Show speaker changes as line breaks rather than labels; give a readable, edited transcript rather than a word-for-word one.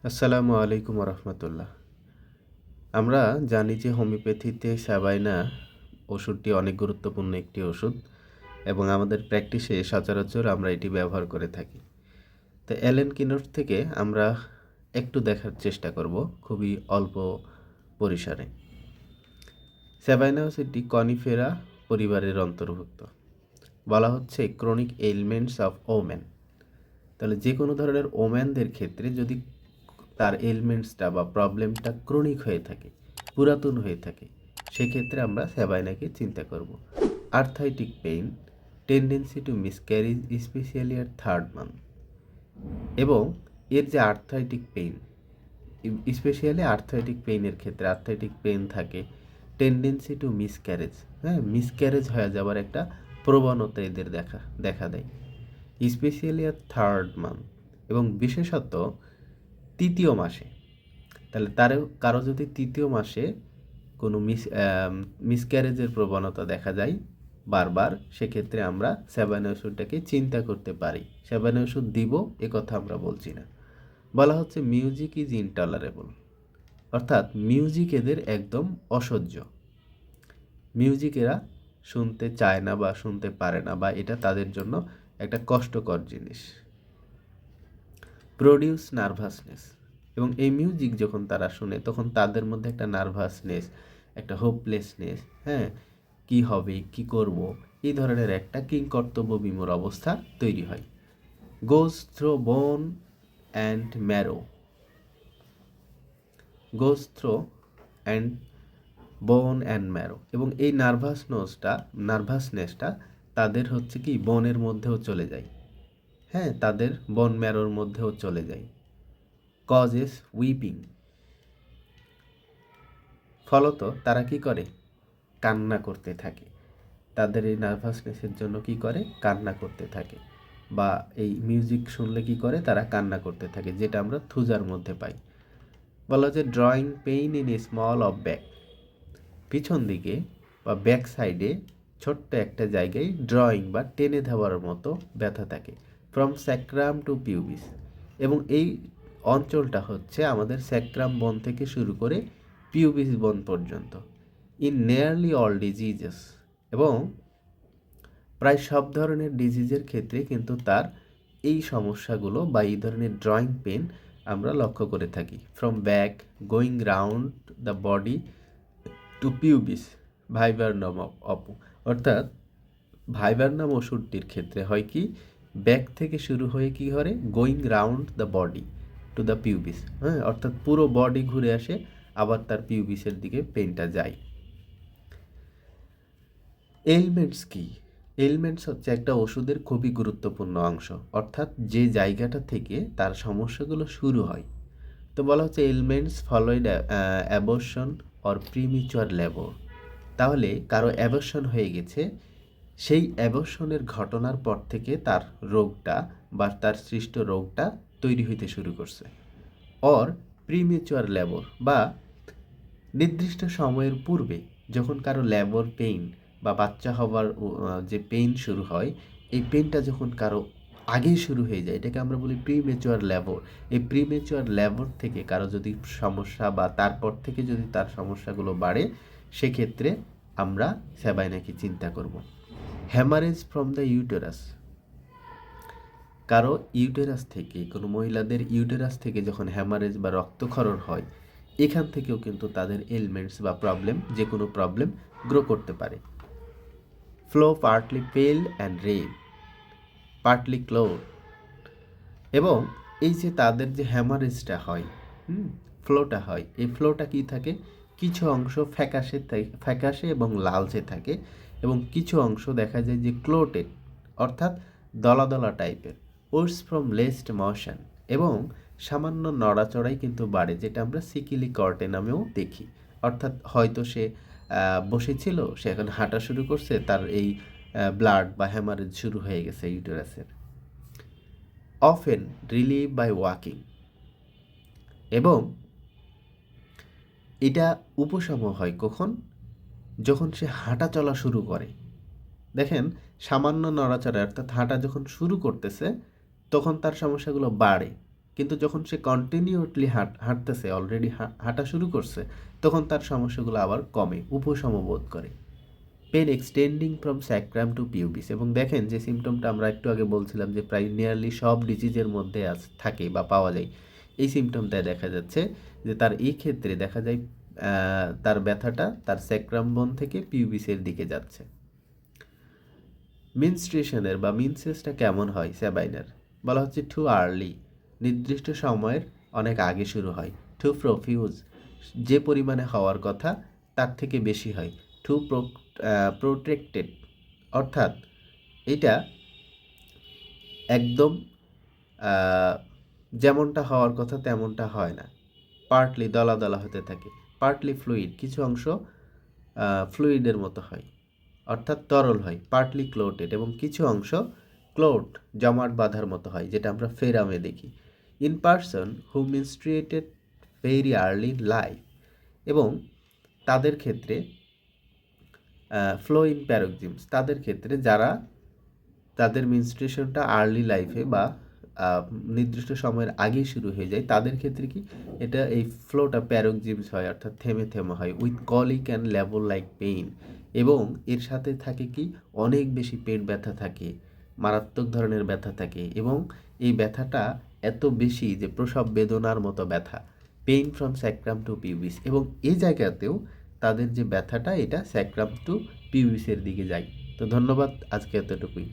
আসসালামু আলাইকুম রহমতুল্লাহ। আমরা জানি যে হোমিওপ্যাথিতে স্যাবাইনা ওষুধটি অনেক গুরুত্বপূর্ণ একটি ওষুধ এবং আমাদের প্র্যাকটিসে সচরাচর আমরা এটি ব্যবহার করে থাকি। তো অ্যালেন কিনোর থেকে আমরা একটু দেখার চেষ্টা করব খুবই অল্প পরিসরে। স্যাবাইনা ওষুধটি কনিফেরা পরিবারের অন্তর্ভুক্ত। বলা হচ্ছে ক্রনিক এলিমেন্টস অফ ওম্যান। তাহলে যে কোনো ধরনের ওম্যানদের ক্ষেত্রে যদি তার এলিমেন্টসটা বা প্রবলেমটা ক্রনিক হয়ে থাকে, পুরাতন হয়ে থাকে, সেক্ষেত্রে আমরা স্যাবাইনাকে চিন্তা করব। Arthritic pain, tendency to miscarriage especially আর থার্ড মান্থ, এবং এর যে আর্থাইটিক পেইন, স্পেশালি আর্থাইটিক পেইনের ক্ষেত্রে আর্থাইটিক পেইন থাকে, টেন্ডেন্সি টু মিসক্যারেজ, মিসক্যারেজ হয়ে যাওয়ার একটা প্রবণতা এদের দেখা দেয়, স্পেশালি আর থার্ড মান্থ, এবং বিশেষত তৃতীয় মাসে। তাহলে কারো যদি তৃতীয় মাসে কোনো মিসক্যারেজের প্রবণতা দেখা যায় বারবার, সেক্ষেত্রে আমরা স্যাবাইনা ওষুধটাকে চিন্তা করতে পারি। স্যাবাইনা ওষুধ দিব এ কথা আমরা বলছি না। বলা হচ্ছে মিউজিক ইজ ইনটলারেবল, অর্থাৎ মিউজিক এদের একদম অসহ্য। মিউজিক এরা শুনতে চায় না বা শুনতে পারে না, বা এটা তাদের জন্য একটা কষ্টকর জিনিস। প্রডিউস নার্ভাসনেস, এবং এই মিউজিক যখন তারা শুনে তখন তাদের মধ্যে একটা নার্ভাসনেস, একটা হোপলেসনেস, কি হবে, কি করব, এই ধরনের একটা কিংকর্তব্য বিমূঢ় অবস্থা তৈরি হয়। Goes through bone and marrow, goes through and bone and marrow, এবং এই নার্ভাসনেসটা তাদের হচ্ছে কি বনের মধ্যেও চলে যায়, তাদের বোন ম্যারোর মধ্যেও চলে যায়। কজেস উইপিং, ফলত তারা কি করে, কান্না করতে থাকে। তাদের এই নার্ভাসনেসের জন্য কি করে, কান্না করতে থাকে, বা এই মিউজিক শুনলে কি করে, তারা কান্না করতে থাকে, যেটা আমরা থুজার মধ্যে পাই। বলা হচ্ছে drawing pain in a small of back, পিছন দিকে বা ব্যাক সাইডে ছোট্ট একটা জায়গায় ড্রয়িং বা টেনে দেওয়ার মতো ব্যথা থাকে, ফ্রম স্যাক্রাম টু পিউবিস, এবং এই অঞ্চলটা হচ্ছে আমাদের স্যাক্রাম বন থেকে শুরু করে পিউবিস বন পর্যন্ত। ইন নিয়ারলি অল ডিজিজেস, এবং প্রায় সব ধরনের ডিজিজের ক্ষেত্রে কিন্তু তার এই সমস্যাগুলো বা এই ধরনের ড্রয়িং পেন আমরা লক্ষ্য করে থাকি। From back going round the body to pubis viburnum অপু, অর্থাৎ ভাইবারনাম ওষুধটির ক্ষেত্রে হয় কি, ব্যাক থেকে শুরু হয়ে কি করে, going round the body to the pubis, অর্থাৎ পুরো বডি ঘুরে আসে, আবার তার পিউবিসের দিকে পেনটা যায়। এলিমেন্টস কি? এলিমেন্টস হচ্ছে একটা ওষুধের খুবই গুরুত্বপূর্ণ অংশ, অর্থাৎ যে জায়গাটা থেকে তার সমস্যাগুলো শুরু হয়। তো বলা হচ্ছে এলিমেন্টস ফলোইড অ্যাবর্শন অর প্রিমিচুয়ার লেবার। তাহলে কারো অ্যাবর্শন হয়ে গেছে, সেই অ্যাবর্শনের ঘটনার পর থেকে তার রোগটা বা তার সৃষ্ট রোগটা তৈরি হইতে শুরু করছে। অর প্রিমিচুয়ার লেবার, বা নির্দিষ্ট সময়ের পূর্বে যখন কারো লেবার পেইন বা বাচ্চা হওয়ার যে পেইন শুরু হয়, এই পেইনটা যখন কারো আগেই শুরু হয়ে যায়, এটাকে আমরা বলি প্রিমেচুয়ার লেবার। এই প্রিমেচুয়ার লেবার থেকে কারো যদি সমস্যা বা তারপর থেকে যদি তার সমস্যাগুলো বাড়ে, সেক্ষেত্রে আমরা স্যাবাইনাকে চিন্তা করব। হ্যামারেজ ফ্রম দ্য ইউটেরাস, কারো ইউটেরাস থেকে, কোনো মহিলাদের ইউটেরাস থেকে যখন হ্যামারেজ বা রক্তক্ষরণ হয়, এখান থেকেও কিন্তু তাদের এলিমেন্টস বা প্রবলেম, যে কোনো প্রবলেম গ্রো করতে পারে। ফ্লো পার্টলি পেল অ্যান্ড রেড, পার্টলি ক্লোড, এবং এই যে তাদের যে হ্যামারেজটা হয়, ফ্লোটা হয়, এই ফ্লোটা কি থাকে, কিছু অংশ ফ্যাকাশে এবং লালচে থাকে, এবং কিছু অংশ দেখা যায় যে ক্লোটেড, অর্থাৎ দলা দলা টাইপের। ওর্স ফ্রম লেস্ট মোশন, এবং সামান্য নড়াচড়াই কিন্তু বাড়ে, যেটা আমরা সিকিলি কর্টে নামেও দেখি। অর্থাৎ হয়তো সে বসেছিল, সে এখন হাঁটা শুরু করছে, তার এই ব্লাড বা হ্যামারেজ শুরু হয়ে গেছে ইউটেরাসের। অফেন রিলিভ বাই ওয়াকিং, এবং এটা উপশম হয় কখন, যখন সে হাঁটা চলা শুরু করে। দেখেন, সামান্য নড়াচড়া অর্থাৎ হাঁটা যখন শুরু করতেছে, তখন তার সমস্যাগুলো বাড়ে, কিন্তু যখন সে কন্টিনিউয়াসলি হাঁটতেছে, অলরেডি হাঁটা শুরু করছে, তখন তার সমস্যাগুলো আবার কমে, উপশম বোধ করে। Pain extending from sacrum to pubis, এবং দেখেন যে সিমটমটা আমরা একটু আগে বলছিলাম যে প্রায় নিয়ারলি সব ডিজিজের মধ্যে থাকে বা পাওয়া যায়, এই সিমটমটায় দেখা যাচ্ছে যে তার এই ক্ষেত্রে দেখা যায় তার ব্যথাটা তার স্যাক্রাম বোন থেকে পিউবিসের দিকে যাচ্ছে। মিনস্ট্রেশনের বা মিনসেসটা কেমন হয় স্যাবাইনার? বলা হচ্ছে টু আর্লি, নির্দিষ্ট সময়ের অনেক আগে শুরু হয়। টু প্রফিউজ, যে পরিমাণে হওয়ার কথা তার থেকে বেশি হয়। টু প্রোটেক্টেড, অর্থাৎ এটা একদম আহ, যেমনটা হওয়ার কথা তেমনটা হয় না। পার্টলি দলা দলা হতে থাকে। পার্টলি ফ্লুইড, কিছু অংশ ফ্লুইডের মতো হয়, অর্থাৎ তরল হয়। পার্টলি ক্লোটেড, এবং কিছু অংশ ক্লোট, জমাট বাঁধার মতো হয়, যেটা আমরা ফেরামে দেখি। In person who menstruated very early life, এবং তাদের ক্ষেত্রে ফ্লো ইন প্যারোক্সিমস, তাদের ক্ষেত্রে যারা তাদের মিনস্ট্রেশনটা আর্লি লাইফে বা নির্দিষ্ট সময়ের আগেই শুরু হয়ে যায়, তাদের ক্ষেত্রে কি এটা এই ফ্লোটা প্যারোক্সিমস হয়, অর্থাৎ থেমে থেমে হয়, with colic and label like pain, এবং এর সাথে থাকে কি অনেক বেশি পেট ব্যথা থাকে, মারাত্মক ধরনের ব্যথা থাকে, এবং এই ব্যথাটা এত বেশি যে প্রসব বেদনার মতো ব্যথা। Pain from sacrum to pubis, এবং এই জায়গাতেও তাদের যে ব্যথাটা এটা স্যাক্রাম টু পিউবিসের দিকে যায়। তো ধন্যবাদ, আজকে এতটুকুই।